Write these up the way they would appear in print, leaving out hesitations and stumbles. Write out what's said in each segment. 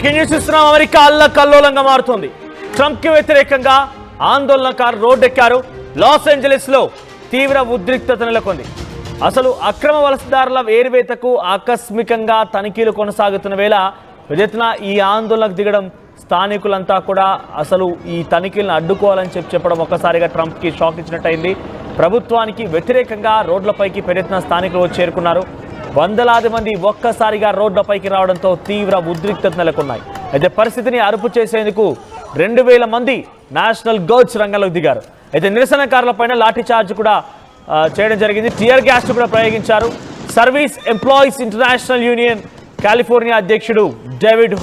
Breaking news ఇస్తున్నాం. America అల్లకల్లోలంగా మారుతోంది. ట్రంప్ కి వ్యతిరేకంగా ఆందోళనకారు రోడ్డెక్కారు. లాస్ ఏంజలీస్ లో తీవ్ర ఉద్రిక్తత నెలకొంది. అసలు అక్రమ వలసదారుల ఏరివేతకు ఆకస్మికంగా తనిఖీలు కొనసాగుతున్న వేళ పెద్దెత్తున ఈ ఆందోళనకు దిగడం స్థానికులంతా కూడా అసలు ఈ తనిఖీలను అడ్డుకోవాలని చెప్పడం ఒక్కసారిగా ట్రంప్ కి షాక్ ఇచ్చినట్టయింది. ప్రభుత్వానికి వ్యతిరేకంగా రోడ్లపైకి పెద్దెత్తున స్థానికులు వచ్చి చేరుకున్నారు. వందలాది మంది ఒక్కసారిగా రోడ్లపైకి రావడంతో తీవ్ర ఉద్రిక్తత నెలకొన్నాయి. అయితే పరిస్థితిని అదుపు చేసేందుకు 2000 మంది నేషనల్ గార్డ్స్ రంగంలోకి దిగారు. అయితే నిరసనకారులపైన లాఠీ చార్జ్ కూడా చేయడం జరిగింది. టియర్ గ్యాస్ కూడా ప్రయోగించారు. Service employees international union California అధ్యక్షుడు డేవిడ్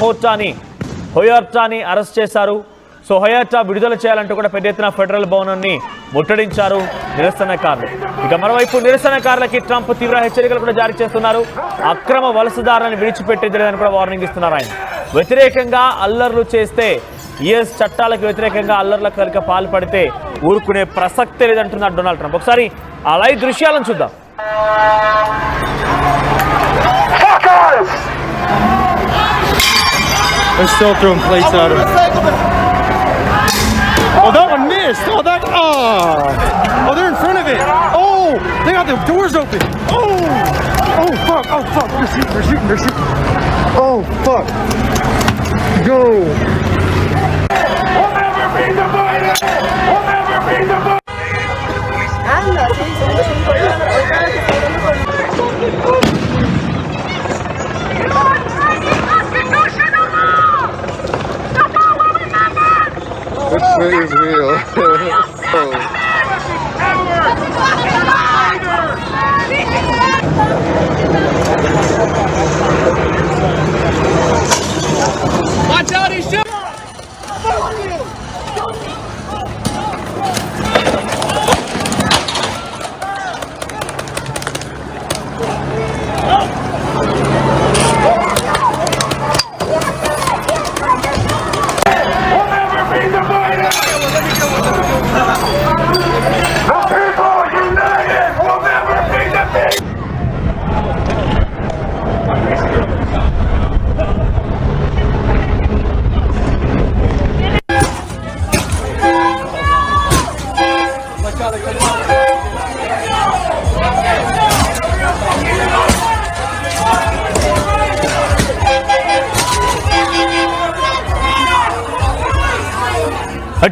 హోయర్టాని అరెస్ట్ చేశారు. సో హోయర్టా విడుదల చేయాలంటూ కూడా పెద్ద ఎత్తున ఫెడరల్ భవనాన్ని ముట్టడించారు నిరసనకారులు. ఇక మరోవైపు నిరసనకారులకి ట్రంప్ తీవ్ర హెచ్చరికలు కూడా జారీ చేస్తున్నారు. అక్రమ వలసదారులను విడిచిపెట్టేదని కూడా వార్నింగ్ ఇస్తున్నారు. ఆయన వ్యతిరేకంగా అల్లర్లు చేస్తే యుఎస్ చట్టాలకు వ్యతిరేకంగా అల్లర్ల కనుక పాల్పడితే ఊరుకునే ప్రసక్తే లేదంటున్నారు డొనాల్డ్ ట్రంప్. ఒకసారి ఆ లైవ్ దృశ్యాలను చూద్దాం. They're still throwing plates at him. Oh, that one missed. Oh, they're in front of it. Oh, they got the doors open. Oh, fuck. They're shooting. Oh, fuck. Go. We'll never be divided. We'll never be divided. Which way is real? Watch out, he's shooting!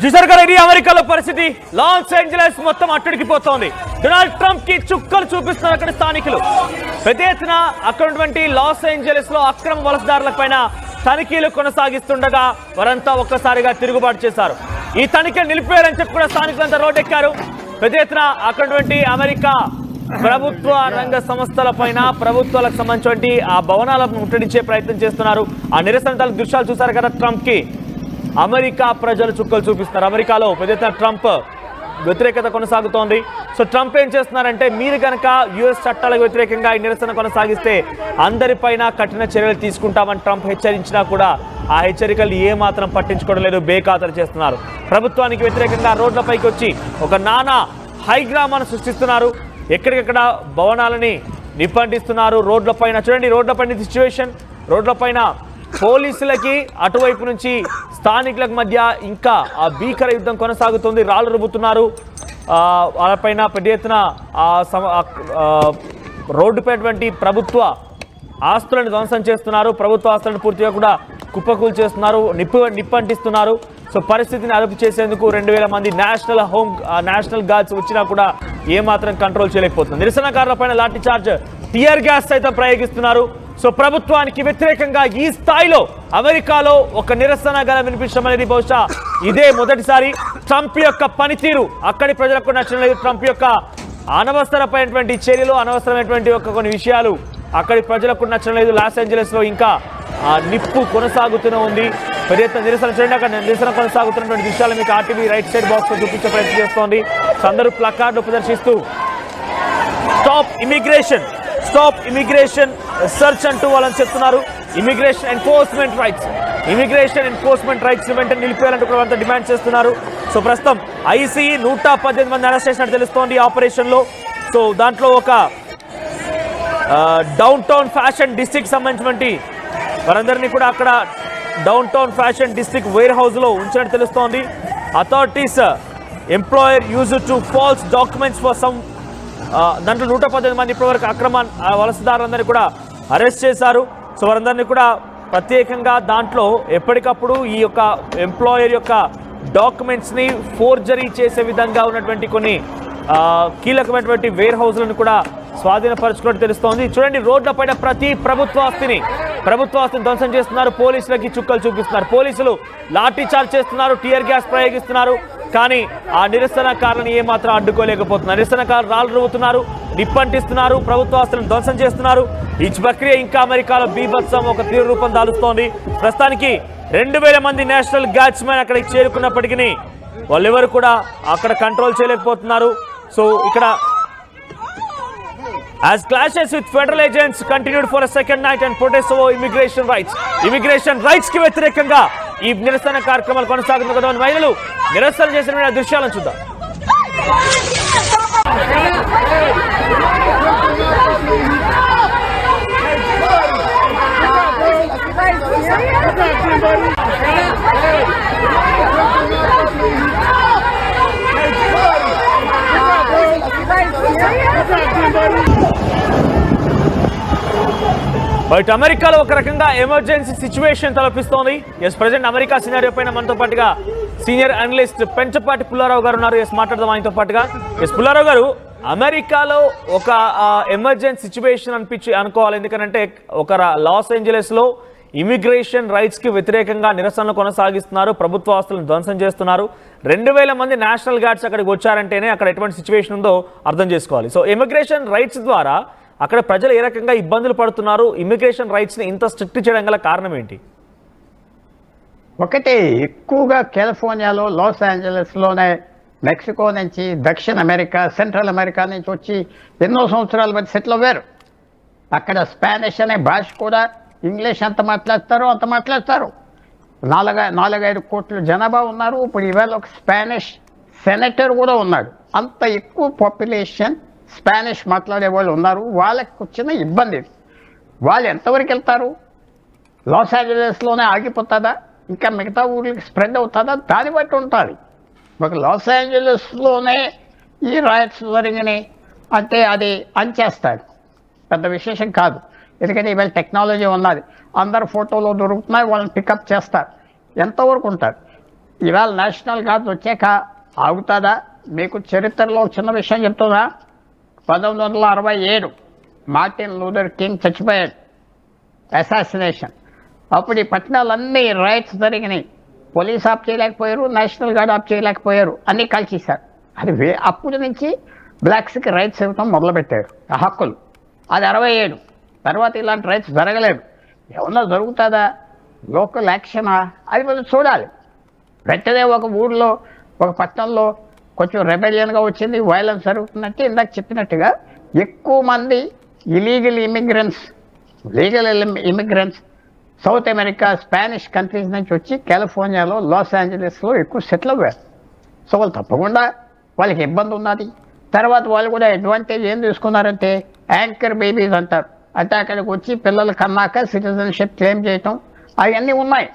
చూసారు కదా, ఇది అమెరికాలో పరిస్థితి. Los Angeles మొత్తం అట్టుడికిపోతోంది. Donald Trump కి చుక్కలు చూపిస్తున్నారు అక్కడ స్థానికులు. పెద్ద ఎత్తున అక్కడున్నటువంటి లాస్ ఏంజలస్ లో అక్రమ వలసదారుల పైన తనిఖీలు కొనసాగిస్తుండగా వారంతా ఒక్కసారిగా తిరుగుబాటు చేశారు. ఈ తనిఖీలు నిలిపేయాలని చెప్పి కూడా స్థానికులంతా రోడ్డెక్కారు. పెద్ద ఎత్తున అక్కడున్నటువంటి అమెరికా ప్రభుత్వ రంగ సంస్థల పైన ప్రభుత్వాలకు సంబంధించి ఆ భవనాలను ముట్టడించే ప్రయత్నం చేస్తున్నారు. ఆ నిరసన దృశ్యాలు చూసారు కదా. ట్రంప్ కి అమెరికా ప్రజలు చుక్కలు చూపిస్తున్నారు. అమెరికాలో పెద్ద ఎత్తున ట్రంప్ వ్యతిరేకత కొనసాగుతోంది. సో ట్రంప్ ఏం చేస్తున్నారంటే, మీరు కనుక యుఎస్ చట్టాలకు వ్యతిరేకంగా ఈ నిరసన కొనసాగిస్తే అందరిపైన కఠిన చర్యలు తీసుకుంటామని ట్రంప్ హెచ్చరించినా కూడా ఆ హెచ్చరికలు ఏమాత్రం పట్టించుకోవడం లేదు, బేఖాతరు చేస్తున్నారు. ప్రభుత్వానికి వ్యతిరేకంగా రోడ్లపైకి వచ్చి ఒక నానా హైగ్రామాన్ని సృష్టిస్తున్నారు. ఎక్కడికెక్కడ భవనాలని నిప్పంటిస్తున్నారు. రోడ్లపైన చూడండి, రోడ్లపైన సిచ్యువేషన్. రోడ్లపైన పోలీసులకి అటువైపు నుంచి స్థానికులకు మధ్య ఇంకా ఆ భీకర యుద్ధం కొనసాగుతుంది. రాళ్ళు రుబ్బుతున్నారు. వాళ్ళపైన పెద్ద ఎత్తున రోడ్డుపైనటువంటి ప్రభుత్వ ఆస్తులను ధ్వంసం చేస్తున్నారు. ప్రభుత్వ ఆస్తులను పూర్తిగా కూడా కుప్పకూలు చేస్తున్నారు, నిప్పంటిస్తున్నారు. సో పరిస్థితిని అదుపు చేసేందుకు 2000 మంది నేషనల్ గార్డ్స్ వచ్చినా కూడా ఏమాత్రం కంట్రోల్ చేయలేకపోతుంది. నిరసనకారులపైన లాఠీ చార్జ్, టియర్ గ్యాస్ సైతం ప్రయోగిస్తున్నారు. సో ప్రభుత్వానికి వ్యతిరేకంగా ఈ స్థాయిలో అమెరికాలో ఒక నిరసన గల వినిపించడం అనేది బహుశా ఇదే మొదటిసారి. ట్రంప్ యొక్క పనితీరు అక్కడి ప్రజలకు నచ్చడం లేదు. ట్రంప్ యొక్క అనవసరమైనటువంటి చర్యలు, అనవసరమైనటువంటి కొన్ని విషయాలు అక్కడి ప్రజలకు నచ్చడం లేదు. లాస్ ఏంజలస్ లో ఇంకా నిప్పు కొనసాగుతూనే ఉంది. పెద్ద ఎత్తున నిరసన చూడండి, అక్కడ నిరసన కొనసాగుతున్నటువంటి విషయాలు మీకు ఆర్టీవీ రైట్ సైడ్ బాక్స్ లో చూపించే ప్రయత్నం చేస్తోంది. అందరూ ప్లకార్డులు ప్రదర్శిస్తూ స్టాప్ ఇమిగ్రేషన్ సెర్చ్ అంటూ వాళ్ళని చెప్తున్నారు. ఇమిగ్రేషన్ ఎన్ఫోర్స్మెంట్ రైట్స్ వెంటనే నిలిపేయాలంటూ కూడా అంతా డిమాండ్ చేస్తున్నారు. సో ప్రస్తుతం ఐసీఈ 118 మంది అరెస్ట్ చేసినట్టు తెలుస్తోంది ఈ ఆపరేషన్ లో. సో దాంట్లో ఒక డౌన్ టౌన్ ఫ్యాషన్ డిస్ట్రిక్ట్ సంబంధించినటువంటి వారందరినీ కూడా అక్కడ down town fashion district wear హౌస్లో ఉంచినట్టు తెలుస్తోంది. Authorities employer use to falls documents for some దాంట్లో 118 మంది ఇప్పటివరకు అక్రమ వలసదారులందరినీ కూడా అరెస్ట్ చేశారు. సో వారందరినీ కూడా ప్రత్యేకంగా దాంట్లో ఎప్పటికప్పుడు ఈ యొక్క ఎంప్లాయర్ యొక్క డాక్యుమెంట్స్ని ఫోర్జరీ చేసే విధంగా ఉన్నటువంటి కొన్ని కీలకమైనటువంటి వేర్ హౌస్లను కూడా స్వాధీనపరచుకున్నట్టు తెలుస్తోంది. చూడండి, రోడ్ల పైన ప్రతి ప్రభుత్వ ఆస్తిని ధ్వంసం చేస్తున్నారు. పోలీసులకి చుక్కలు చూపిస్తున్నారు. పోలీసులు లాఠీ చార్జ్ చేస్తున్నారు, టియర్ గ్యాస్ ప్రయోగిస్తున్నారు. కానీ ఆ నిరసనకారులను ఏమాత్రం అడ్డుకోలేకపోతున్నారు. నిరసనకారులు రాళ్ళు రువ్వుతున్నారు, నిప్పంటిస్తున్నారు, ప్రభుత్వ ఆస్తులను ధ్వంసం చేస్తున్నారు. ఈ ప్రక్రియ ఇంకా అమెరికాలో బీభత్సం ఒక తీవ్ర రూపం దాలుస్తోంది. ప్రస్తుతానికి 2000 మంది నేషనల్ గార్డ్స్మెన్ అక్కడికి చేరుకున్నప్పటికీ వాళ్ళెవరు కూడా అక్కడ కంట్రోల్ చేయలేకపోతున్నారు. సో ఇక్కడ as clashes with federal agents continued for a second night and protests over immigration rights కి వ్యతిరేకంగా ఈ నిరసన కార్యక్రమాలు కొనసాగుతున్న కదా మహిళలు నిరసన చేసిన దృశ్యాలను చూద్దాం. బట్ అమెరికాలో ఒక రకంగా ఎమర్జెన్సీ సిచ్యువేషన్ తలపిస్తోంది. ప్రజెంట్ అమెరికా సినారియో పైన మనతో పాటుగా సీనియర్ అనలిస్ట్ పెంచపాటి పుల్లారావు గారు ఉన్నారు. మాట్లాడదాం ఆయనతో పాటుగా. పుల్లారావు గారు, అమెరికాలో ఒక ఎమర్జెన్సీ సిచ్యువేషన్ అనుకోవాలి. ఎందుకంటే ఒక లాస్ ఏంజలెస్లో ఇమిగ్రేషన్ రైట్స్కి వ్యతిరేకంగా నిరసనలు కొనసాగిస్తున్నారు, ప్రభుత్వ ఆస్తులను ధ్వంసం చేస్తున్నారు. 2000 మంది నేషనల్ గార్డ్స్ అక్కడికి వచ్చారంటేనే అక్కడ ఎటువంటి సిచ్యువేషన్ ఉందో అర్థం చేసుకోవాలి. సో ఇమిగ్రేషన్ రైట్స్ ద్వారా అక్కడ ప్రజలు ఏ రకంగా ఇబ్బందులు పడుతున్నారు, ఇమిగ్రేషన్ రైట్స్ని ఇంత స్ట్రిక్ట్ చేయడం గల కారణం ఏంటి? ఒకటి, ఎక్కువగా కాలిఫోర్నియాలో, లాస్ ఏంజలస్లోనే మెక్సికో నుంచి, దక్షిణ అమెరికా, సెంట్రల్ అమెరికా నుంచి వచ్చి ఎన్నో సంవత్సరాల బట్టి సెటిల్ అవ్వారు. అక్కడ స్పానిష్ అనే భాష కూడా, ఇంగ్లీష్ ఎంత మాట్లాడతారో అంత మాట్లాడతారు. 4-5 కోట్ల జనాభా ఉన్నారు. ఇప్పుడు ఇవాళ ఒక స్పానిష్ సెనేటర్ కూడా ఉన్నాడు. అంత ఎక్కువ పాపులేషన్ స్పానిష్ మాట్లాడే వాళ్ళు ఉన్నారు. వాళ్ళకి వచ్చిన ఇబ్బంది. వాళ్ళు ఎంతవరకు వెళ్తారు? లాస్ ఏంజలస్లోనే ఆగిపోతుందా, ఇంకా మిగతా ఊర్లకి స్ప్రెడ్ అవుతుందా? దాన్ని బట్టి ఉంటుంది. ఒక లాస్ ఏంజలస్లోనే ఈ రైట్స్ జరిగినాయి అంటే అది అంచేస్తాడు, పెద్ద విశేషం కాదు. ఎందుకంటే ఇవాళ టెక్నాలజీ ఉన్నది, అందరు ఫోటోలు దొరుకుతున్నాయి, వాళ్ళని పికప్ చేస్తారు. ఎంతవరకు ఉంటారు? ఇవాళ నేషనల్ గార్డ్ వచ్చాక ఆగుతుందా? మీకు చరిత్రలో చిన్న విషయం చెప్తుందా? 1967 మార్టిన్ లూథర్ కింగ్ చచ్చిపోయాడు, అసాసినేషన్. అప్పుడు ఈ పట్టణాలన్నీ రైట్స్ జరిగినాయి. పోలీస్ ఆఫ్ చేయలేకపోయారు, నేషనల్ గార్డ్ ఆఫ్ చేయలేకపోయారు, అన్నీ కాల్చేశారు. అది అప్పటి నుంచి బ్లాక్స్కి రైట్స్ ఇవ్వటం మొదలుపెట్టారు, ఆ హక్కులు. అది 67 తర్వాత ఇలాంటి రైట్స్ జరగలేదు. ఏమన్నా జరుగుతుందా? లోకల్ యాక్షనా? అది మనం చూడాలి. వెంటనే ఒక ఊళ్ళో, ఒక పట్టణంలో కొంచెం రెబెలియన్గా వచ్చింది, వైలెన్స్ జరుగుతుందంటే ఇందాక చెప్పినట్టుగా ఎక్కువ మంది illegal immigrants, legal immigrants south America, Spanish countries నుంచి వచ్చి కాలిఫోర్నియాలో, లాస్ ఏంజలస్లో ఎక్కువ సెటిల్ అవ్వారు. సో వాళ్ళు తప్పకుండా వాళ్ళకి ఇబ్బంది ఉన్నది. తర్వాత వాళ్ళు కూడా అడ్వాంటేజ్ ఏం తీసుకున్నారంటే యాంకర్ బేబీస్ అంటారు. అంటే అక్కడికి వచ్చి పిల్లలు కన్నాక సిటిజన్షిప్ క్లెయిమ్ చేయటం అవన్నీ ఉన్నాయి.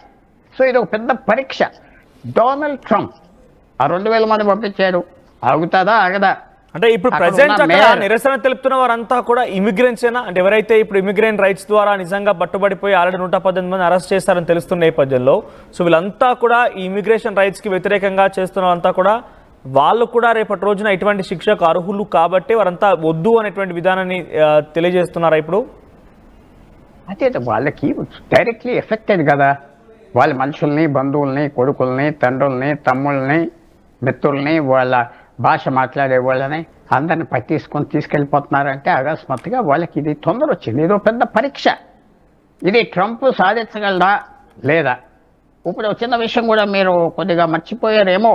సో ఇది ఒక పెద్ద పరీక్ష. డొనాల్డ్ ట్రంప్ ఆ 2000 మంది పంపించాడు, ఆగుతుందా ఆగదా? అంటే ఇప్పుడు ప్రజెంట్ అక్కడ నిరసన తెలుపుతున్న వారంతా కూడా ఇమిగ్రెంట్స్ ఏనా? అంటే ఎవరైతే ఇప్పుడు ఇమిగ్రెంట్ రైట్స్ ద్వారా నిజంగా పట్టుబడిపోయి ఆల్రెడీ 118 మంది అరెస్ట్ చేస్తారని తెలుస్తున్న నేపథ్యంలో, సో వీళ్ళంతా కూడా ఈ ఇమిగ్రేషన్ రైట్స్కి వ్యతిరేకంగా చేస్తున్న వాళ్ళంతా కూడా వాళ్ళు కూడా రేపటి రోజున ఇటువంటి శిక్షకు అర్హులు కాబట్టి వారంతా వద్దు అనేటువంటి విధానాన్ని తెలియజేస్తున్నారా ఇప్పుడు? అదే వాళ్ళకి డైరెక్ట్లీ ఎఫెక్టెడ్ కదా. వాళ్ళ మనుషుల్ని, బంధువుల్ని, కొడుకుల్ని, తండ్రుల్ని, తమ్ముళ్ళని, మిత్రుల్ని, వాళ్ళ భాష మాట్లాడే వాళ్ళని అందరిని తీసుకెళ్ళిపోతున్నారంటే అకస్మాత్తుగా వాళ్ళకి ఇది తొందర వచ్చింది. ఇదో పెద్ద పరీక్ష. ఇది ట్రంప్ సాధించగలడా లేదా? ఇప్పుడు చిన్న విషయం కూడా మీరు కొద్దిగా మర్చిపోయారేమో.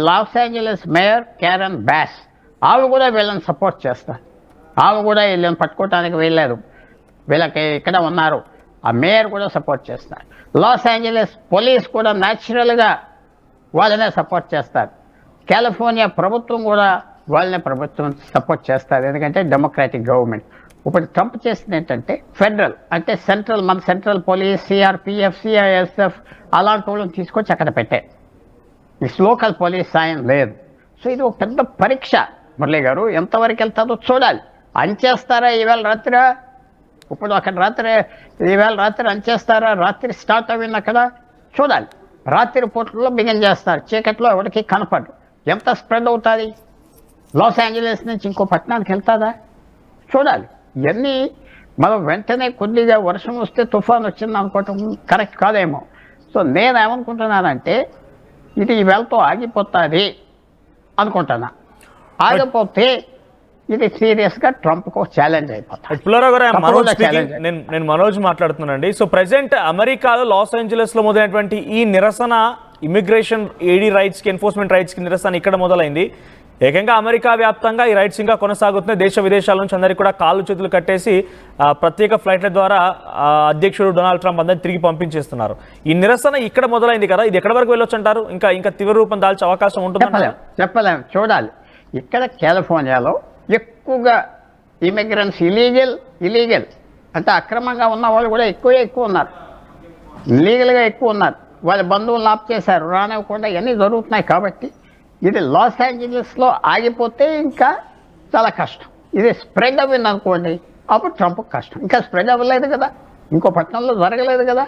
Los Angeles mayor Karen Bass, ఆమె కూడా వీళ్ళని సపోర్ట్ చేస్తారు. ఆమె కూడా వీళ్ళని పట్టుకోవటానికి వెళ్ళారు, వీళ్ళకి ఇక్కడ ఉన్నారు. ఆ మేయర్ కూడా సపోర్ట్ చేస్తారు. లాస్ ఏంజలస్ పోలీస్ కూడా న్యాచురల్గా వాళ్ళనే సపోర్ట్ చేస్తారు. కాలిఫోర్నియా ప్రభుత్వం కూడా వాళ్ళనే సపోర్ట్ చేస్తారు, ఎందుకంటే డెమోక్రాటిక్ గవర్నమెంట్. ఇప్పుడు ట్రంప్ చేసింది ఏంటంటే ఫెడరల్ అంటే మన సెంట్రల్ పోలీస్, సిఆర్పిఎఫ్, సిఐఎస్ఎఫ్ అలాంటి వాళ్ళని తీసుకొచ్చి అక్కడ పెట్టారు. ఈ లోకల్ పోలీస్ సాయం లేదు. సో ఇది ఒక పెద్ద పరీక్ష. మురళి గారు ఎంతవరకు వెళ్తారో చూడాలి. అంచేస్తారా ఈవేళ రాత్రి? ఇప్పుడు అక్కడ ఈవేళ రాత్రి అంచేస్తారా? రాత్రి స్టార్ట్ అయింది అక్కడ చూడాలి. రాత్రి పూటల్లో బిగిన్ చేస్తారు, చీకట్లో ఎవరికి కనపడరు. ఎంత స్ప్రెడ్ అవుతుంది? లాస్ ఏంజలీస్ నుంచి ఇంకో పట్టణానికి వెళ్తుందా? చూడాలి. ఇవన్నీ మనం వెంటనే కొద్దిగా వర్షం వస్తే తుఫాన్ వచ్చింది అనుకోవటం కరెక్ట్ కాదేమో. సో నేనేమనుకుంటున్నానంటే ఇది ఈవేళతో ఆగిపోతుంది అనుకుంటున్నా. ఆగిపోతే ఇది సీరియస్గా ట్రంప్కు ఛాలెంజ్ అయిపోతుంది. నేను మనోజ్ మాట్లాడుతున్నానండి. సో ప్రెసెంట్ అమెరికాలో లాస్ ఏంజలస్ లో మొదలైనటువంటి ఈ నిరసన ఇమిగ్రేషన్ ఏడీ రైట్స్ కి, ఎన్ఫోర్స్మెంట్ రైట్స్ కి నిరసన ఇక్కడ మొదలైంది. ఏకంగా అమెరికా వ్యాప్తంగా ఈ రైట్స్ ఇంకా కొనసాగుతున్నాయి. దేశ విదేశాల నుంచి అందరికీ కూడా కాళ్ళు చేతులు కట్టేసి ప్రత్యేక ఫ్లైట్ల ద్వారా అధ్యక్షుడు డొనాల్డ్ ట్రంప్ అందరినీ తిరిగి పంపించేస్తున్నారు. ఈ నిరసన ఇక్కడ మొదలైంది కదా, ఇది ఎక్కడి వరకు వెళ్ళొచ్చు అంటారు? ఇంకా తీవ్ర రూపం దాల్చే అవకాశం ఉంటుంది? చెప్పలేం, చూడాలి. ఇక్కడ కాలిఫోర్నియాలో ఎక్కువగా ఇమిగ్రెంట్స్ ఇలీగల్ అంటే అక్రమంగా ఉన్న వాళ్ళు కూడా ఎక్కువ ఉన్నారు, లీగల్గా ఎక్కువ ఉన్నారు. వాళ్ళ బంధువులు ఆప్ చేశారు, రానివ్వకుండా ఇవన్నీ జరుగుతున్నాయి. కాబట్టి ఇది లాస్ ఏంజలీస్లో ఆగిపోతే ఇంకా చాలా కష్టం. ఇది స్ప్రెడ్ అవ్వింది అనుకోండి, అప్పుడు ట్రంప్కి కష్టం. ఇంకా స్ప్రెడ్ అవ్వలేదు కదా, ఇంకో పట్టణంలో జరగలేదు కదా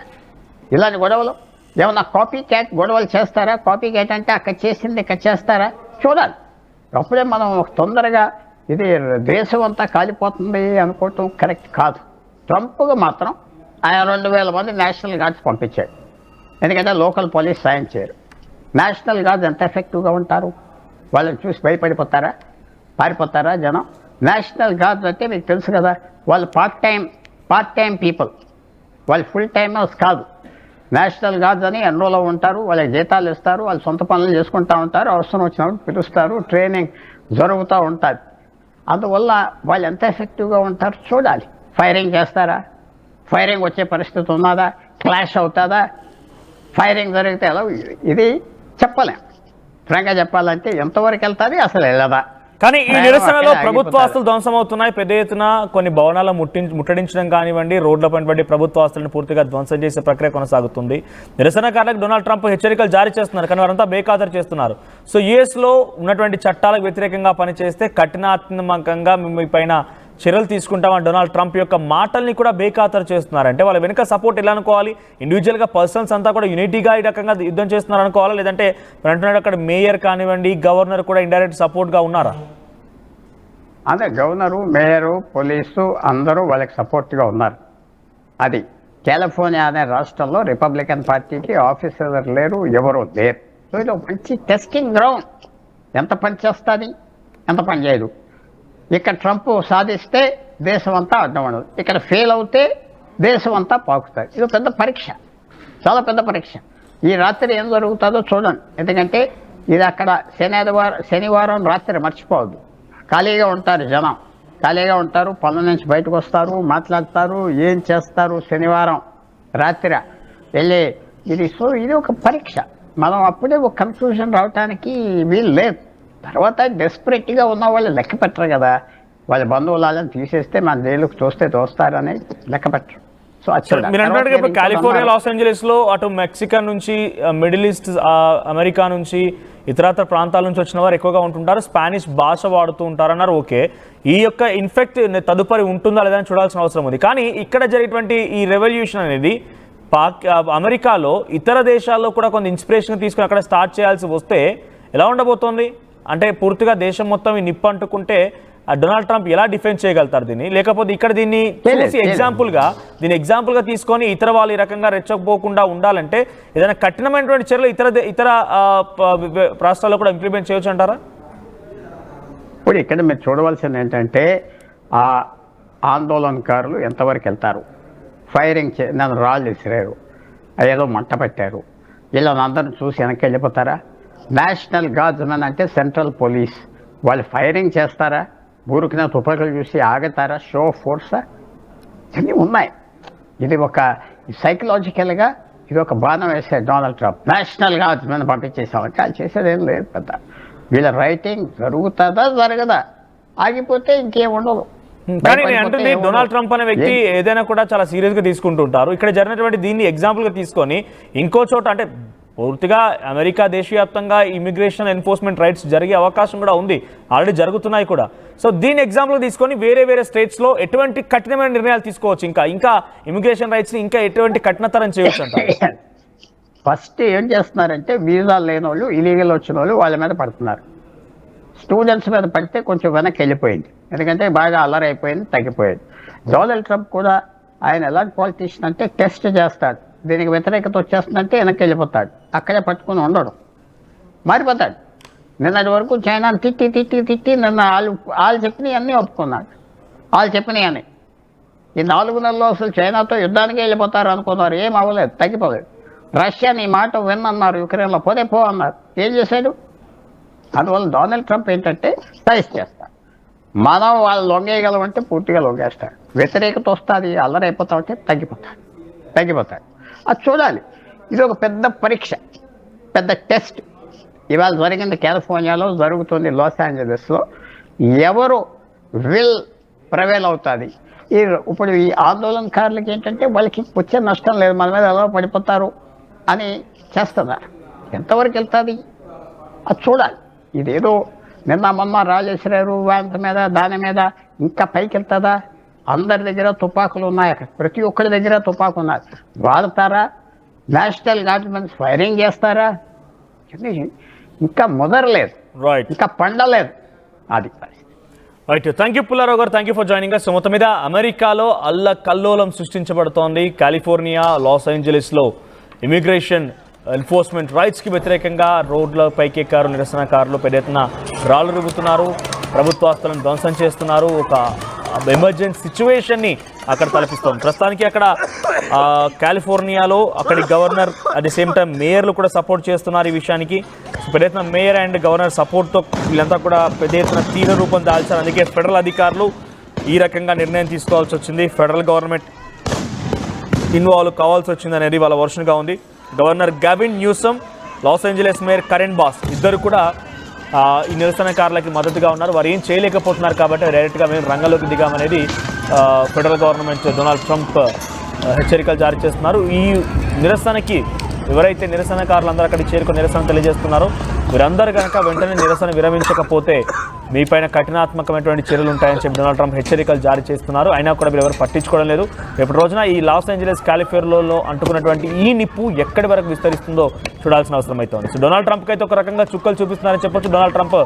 ఇలాంటి గొడవలు. ఏమన్నా కాపీ క్యాట్ గొడవలు చేస్తారా? కాపీ క్యాట్ అంటే అక్కడ చేసింది ఇక్కడ చేస్తారా? చూడాలి. అప్పుడే మనం తొందరగా ఇది దేశం అంతా కాలిపోతుంది అనుకోవటం కరెక్ట్ కాదు. ట్రంప్గా మాత్రం ఆయన 2000 మంది నేషనల్ గార్డ్స్ పంపించాడు. ఎందుకంటే లోకల్ పోలీస్ సాయం చేయరు. నేషనల్ గార్డ్స్ ఎంత ఎఫెక్టివ్గా ఉంటారు? వాళ్ళని చూసి భయపడిపోతారా, పారిపోతారా జనం? నేషనల్ గార్డ్స్ అంటే మీకు తెలుసు కదా, వాళ్ళు పార్ట్ టైం పీపుల్, వాళ్ళు ఫుల్ టైమర్స్ కాదు. నేషనల్ గార్డ్స్ అని ఎన్రోలో ఉంటారు, వాళ్ళకి జీతాలు ఇస్తారు, వాళ్ళు సొంత పనులు చేసుకుంటూ ఉంటారు, అవసరం వచ్చినప్పుడు పిలుస్తారు, ట్రైనింగ్ జరుగుతూ ఉంటుంది. అందువల్ల వాళ్ళు ఎంత ఎఫెక్టివ్గా ఉంటారు చూడాలి. ఫైరింగ్ చేస్తారా? ఫైరింగ్ వచ్చే పరిస్థితి ఉన్నదా? క్లాష్ అవుతుందా? ఫైరింగ్ జరిగితే ఎలా? ఇది చెప్పలేం. ఫ్రాంక్గా చెప్పాలంటే ఎంతవరకు వెళ్తుంది, అసలు వెళ్ళదా? కానీ ఈ నిరసనలో ప్రభుత్వ ఆస్తులు ధ్వంసం అవుతున్నాయి. పెద్ద ఎత్తున కొన్ని భవనాలను ముట్టడించడం కానివ్వండి, రోడ్లపై ప్రభుత్వ ఆస్తులను పూర్తిగా ధ్వంసం చేసే ప్రక్రియ కొనసాగుతుంది. నిరసనకారులకు డొనాల్డ్ ట్రంప్ హెచ్చరికలు జారీ చేస్తున్నారు, కానీ వారంతా బేఖాతరు చేస్తున్నారు. సో యుఎస్లో ఉన్నటువంటి చట్టాలకు వ్యతిరేకంగా పనిచేస్తే కఠినాత్మకంగా మీ పైన చర్యలు తీసుకుంటామని డొనాల్డ్ ట్రంప్ యొక్క మాటల్ని కూడా బేఖాతరు చేస్తున్నారు. అంటే వాళ్ళ వెనుక సపోర్ట్ ఎలా అనుకోవాలి? ఇండివిజువల్గా పర్సన్స్ అంతా కూడా యూనిటీగా ఈ రకంగా యుద్ధం చేస్తున్నారు అనుకోవాలా? లేదంటే అంటున్నాడు అక్కడ మేయర్ కానివ్వండి, గవర్నర్ కూడా ఇండైరెక్ట్ సపోర్ట్గా ఉన్నారా? అదే గవర్నరు, మేయరు, పోలీసు అందరూ వాళ్ళకి సపోర్ట్గా ఉన్నారు. అది కాలిఫోర్నియా అనే రాష్ట్రంలో రిపబ్లికన్ పార్టీకి ఆఫీసర్ లేరు, ఎవరూ లేరు. సో ఇది మంచి టెస్టింగ్ గ్రౌండ్. ఎంత పని చేస్తుంది, ఎంత పని చేయదు. ఇక్కడ ట్రంప్ సాధిస్తే దేశం అంతా అడ్డం ఉండదు, ఇక్కడ ఫెయిల్ అవుతే దేశం అంతా పాకుతుంది. ఇది పెద్ద పరీక్ష, చాలా పెద్ద పరీక్ష. ఈ రాత్రి ఏం జరుగుతుందో చూడండి. ఎందుకంటే ఇది అక్కడ శనివారం రాత్రి మర్చిపోవద్దు. ఖాళీగా ఉంటారు జనం, ఖాళీగా ఉంటారు, పనుల నుంచి బయటకు వస్తారు, మాట్లాడతారు, ఏం చేస్తారు శనివారం రాత్రి వెళ్ళి ఇది ఒక పరీక్ష. మనం అప్పుడే ఒక కన్క్లూజన్ రావడానికి వీలు లేదు. తర్వాత డెస్పరేట్గా ఉన్న వాళ్ళు లెక్క పెట్టరు కదా, వాళ్ళ బంధువులను తీసేస్తే మన జైలుకు తోస్తారని లెక్క పెట్టరు. సో మీరు అంటే కాలిఫోర్నియా, లాస్ ఏంజలీస్ లో అటు మెక్సికన్ నుంచి, మిడిల్ ఈస్ట్, అమెరికా నుంచి, ఇతరత్ర ప్రాంతాల నుంచి వచ్చిన వారు ఎక్కువగా ఉంటుంటారు, స్పానిష్ భాష వాడుతూ ఉంటారన్నారు. ఓకే, ఈ యొక్క ఇన్ఫెక్ట్ తదుపరి ఉంటుందా లేదా అని చూడాల్సిన అవసరం ఉంది. కానీ ఇక్కడ జరిగేటువంటి ఈ రెవల్యూషన్ అనేది అమెరికాలో ఇతర దేశాల్లో కూడా కొంత ఇన్స్పిరేషన్ తీసుకుని అక్కడ స్టార్ట్ చేయాల్సి వస్తే ఎలా ఉండబోతోంది? అంటే పూర్తిగా దేశం మొత్తం ఈ నిప్పు అంటుకుంటే డొనాల్డ్ ట్రంప్ ఎలా డిఫెన్స్ చేయగలుగుతారు దీన్ని? లేకపోతే ఇక్కడ దీన్ని చూసి ఎగ్జాంపుల్గా తీసుకొని ఇతర వాళ్ళు ఈ రకంగా రెచ్చకపోకుండా ఉండాలంటే ఏదైనా కఠినమైనటువంటి చర్యలు ఇతర రాష్ట్రాల్లో కూడా ఇంప్లిమెంట్ చేయొచ్చు అంటారా? ఇప్పుడు ఇక్కడ మీరు చూడవలసింది ఏంటంటే ఆ ఆందోళనకారులు ఎంతవరకు వెళ్తారు. ఫైరింగ్ నన్ను రాళ్ళు విసిరారు, ఏదో మంట పెట్టారు, వీళ్ళని అందరిని చూసి వెనక్కి వెళ్ళిపోతారా? నేషనల్ గార్డ్స్మెన్ అంటే సెంట్రల్ పోలీస్, వాళ్ళు ఫైరింగ్ చేస్తారా? ఊరికిన తుపాకులు చూసి ఆగుతారా? షో ఫోర్సా? ఇవన్నీ ఉన్నాయి. ఇది ఒక సైకలాజికల్గా ఇది ఒక బాణం వేసే డొనాల్డ్ ట్రంప్. నేషనల్ గార్డ్స్మెన్ పంపించేసామంటే అది చేసేది ఏం లేదు పెద్ద. వీళ్ళ రైటింగ్ జరుగుతుందా జరగదా? ఆగిపోతే ఇంకేం ఉండదు. కానీ నేను అంటుంది డొనాల్డ్ ట్రంప్ అనే వ్యక్తి ఏదైనా కూడా చాలా సీరియస్ గా తీసుకుంటుంటారు. ఇక్కడ జరిగినటువంటి దీన్ని ఎగ్జాంపుల్ గా తీసుకొని ఇంకో చోట అంటే పూర్తిగా అమెరికా దేశవ్యాప్తంగా ఇమిగ్రేషన్ ఎన్ఫోర్స్మెంట్ రైట్స్ జరిగే అవకాశం కూడా ఉంది, ఆల్రెడీ జరుగుతున్నాయి కూడా. సో దీని ఎగ్జాంపుల్ తీసుకొని వేరే వేరే స్టేట్స్ లో ఎటువంటి కఠినమైన నిర్ణయాలు తీసుకోవచ్చు, ఇంకా ఇమిగ్రేషన్ రైట్స్ ని ఇంకా ఎటువంటి కఠినతరం చేయవచ్చు అంటారు? ఫస్ట్ ఏం చేస్తున్నారంటే వీసాలు లేని వాళ్ళు, ఇలీగల్ వచ్చిన వాళ్ళు వాళ్ళ మీద పడుతున్నారు. స్టూడెంట్స్ మీద పడితే కొంచెం వెనక్కి వెళ్ళిపోయింది, ఎందుకంటే బాగా అల్లరి అయిపోయింది, తగ్గిపోయింది. డొనాల్డ్ ట్రంప్ కూడా ఆయన ఎలాంటి పాలిటీషియన్ అంటే టెస్ట్ చేస్తాడు, దీనికి వ్యతిరేకత వచ్చేస్తుందంటే వెనక్కి వెళ్ళిపోతాడు, అక్కడే పట్టుకుని ఉండడు, మారిపోతాడు. నిన్నటి వరకు చైనాను తిట్టి తిట్టి తిట్టి నిన్న వాళ్ళు చెప్పినవి అన్నీ ఒప్పుకున్నాడు. వాళ్ళు చెప్పినవి అని ఈ 4 నెలల్లో అసలు చైనాతో యుద్ధానికి వెళ్ళిపోతారు అనుకున్నారు, ఏం అవ్వలేదు, తగ్గిపోలేదు. రష్యా నీ మాట విన్నన్నారు, యుక్రెయిన్లో పోతే పో అన్నారు, ఏం చేశాడు? అందువల్ల డొనాల్డ్ ట్రంప్ ఏంటంటే సైజ్ చేస్తాడు. మనం వాళ్ళు లొంగేయగలమంటే పూర్తిగా లొంగేస్తాడు, వ్యతిరేకత వస్తుంది, అల్లరైపోతామంటే తగ్గిపోతాడు. అది చూడాలి. ఇది ఒక పెద్ద పరీక్ష, పెద్ద టెస్ట్. ఇవాళ జరిగింది కాలిఫోర్నియాలో, జరుగుతుంది లాస్ ఏంజలస్లో. ఎవరు విల్ ప్రవేల్ అవుతుంది? ఇప్పుడు ఈ ఆందోళనకారులకి ఏంటంటే వాళ్ళకి వచ్చే నష్టం లేదు, మన మీద ఎలా పడిపోతారు అని చేస్తున్నారు. ఎంతవరకు వెళ్తుంది అది చూడాలి. ఇదేదో నిన్న మొన్న రాజేశ్వరారు వ్యాంత మీద దాని మీద ఇంకా పైకి వెళ్తుందా? అందరి దగ్గర తుపాకులు ఉన్నాయి, అక్కడ ప్రతి ఒక్కరి దగ్గర తుపాకు ఉన్నాయి. వాడతారా? నేషనల్ గార్డ్మెంట్స్ ఫైరింగ్ చేస్తారా? ఇంకా ముదరలేదు, ఇంకా పండలేదు. అది రైట్. థ్యాంక్ యూ పుల్లారావు గారు, thank you for joining us. మొత్తం మీద అమెరికాలో అల్లకల్లోలం సృష్టించబడుతోంది. కాలిఫోర్నియా, లాస్ ఏంజలీస్లో ఇమిగ్రేషన్ ఎన్ఫోర్స్మెంట్ రైట్స్కి వ్యతిరేకంగా రోడ్ల పైకెక్కారు నిరసనకారులు, పెద్ద ఎత్తున రాళ్లు రుబ్బుతున్నారు, ప్రభుత్వాస్తులను ధ్వంసం చేస్తున్నారు. ఒక ఎమర్జెన్సీ సిచ్యువేషన్ని అక్కడ తలపిస్తోంది. ప్రస్తుతానికి అక్కడ కాలిఫోర్నియాలో అక్కడి governor at the same time మేయర్లు కూడా సపోర్ట్ చేస్తున్నారు ఈ విషయానికి. పెద్ద ఎత్తున మేయర్ అండ్ గవర్నర్ సపోర్ట్తో వీళ్ళంతా కూడా పెద్ద ఎత్తున తీవ్ర రూపం దాల్చారు. అందుకే ఫెడరల్ అధికారులు ఈ రకంగా నిర్ణయం తీసుకోవాల్సి వచ్చింది, ఫెడరల్ గవర్నమెంట్ ఇన్వాల్వ్ కావాల్సి వచ్చింది అనేది వాళ్ళ వర్షన్గా ఉంది. Governor Gavin Newsom, loss Angeles mayor current boss ఇద్దరు కూడా ఈ నిరసనకారులకి మద్దతుగా ఉన్నారు. వారు ఏం చేయలేకపోతున్నారు కాబట్టి డైరెక్ట్గా మేము రంగంలోకి దిగామనేది ఫెడరల్ గవర్నమెంట్ డొనాల్డ్ ట్రంప్ హెచ్చరికలు జారీ చేస్తున్నారు. ఈ నిరసనకి ఎవరైతే నిరసనకారులందరూ అక్కడికి చేరుకుని నిరసన తెలియజేస్తున్నారో వీరందరూ కనుక వెంటనే నిరసన విరమించకపోతే మీపైన కఠినాత్మకమైనటువంటి చర్యలు ఉంటాయని చెప్పి డొనాల్డ్ ట్రంప్ హెచ్చరికలు జారీ చేస్తున్నారు. అయినా కూడా మీరు ఎవరు పట్టించుకోవడం లేదు. రేపటి రోజున ఈ లాస్ ఏంజలస్ కాలిఫోర్నియాలో అంటుకున్నటువంటి ఈ నిప్పు ఎక్కడి వరకు విస్తరిస్తుందో చూడాల్సిన అవసరం అయితే ఉంది. సో డొనాల్డ్ ట్రంప్కి అయితే ఒక రకంగా చుక్కలు చూపిస్తున్నారని చెప్పొచ్చు. డొనాల్డ్ ట్రంప్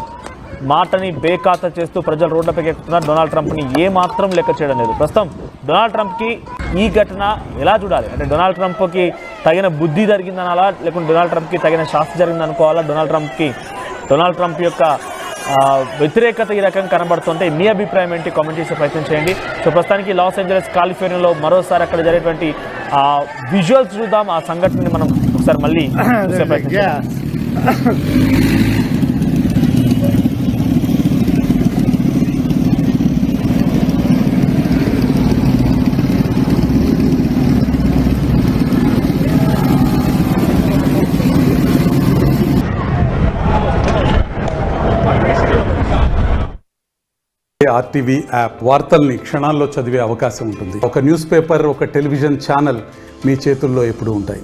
మాటని బేఖాతా చేస్తూ ప్రజలు రోడ్లపైకి ఎక్కుతున్నారు. డొనాల్డ్ ట్రంప్ని ఏ మాత్రం లెక్క చేయడం లేదు. ప్రస్తుతం డొనాల్డ్ ట్రంప్కి ఈ ఘటన ఎలా చూడాలి అంటే డొనాల్డ్ ట్రంప్కి తగిన బుద్ధి జరిగిందనాలా, లేకుంటే డొనాల్డ్ ట్రంప్కి తగిన శాస్త్ర జరిగింది అనుకోవాలా? డొనాల్డ్ ట్రంప్ యొక్క వ్యతిరేకత ఈ రకంగా కనబడుతుంటే మీ అభిప్రాయం ఏంటి? కామెంట్ చేసే ప్రయత్నం చేయండి. సో ప్రస్తుతానికి లాస్ ఏంజలస్ కాలిఫోర్నియాలో మరోసారి అక్కడ జరిగేటువంటి విజువల్స్ చూద్దాం. ఆ సంఘటనని మనం ఒకసారి మళ్ళీ చూసే ప్రయత్నం చేద్దాం. ఆర్టీవీ యాప్ వార్తల్ని క్షణాల్లో చదివే అవకాశం ఉంటుంది. ఒక న్యూస్ పేపర్, ఒక టెలివిజన్ ఛానల్ మీ చేతుల్లో ఎప్పుడూ ఉంటాయి.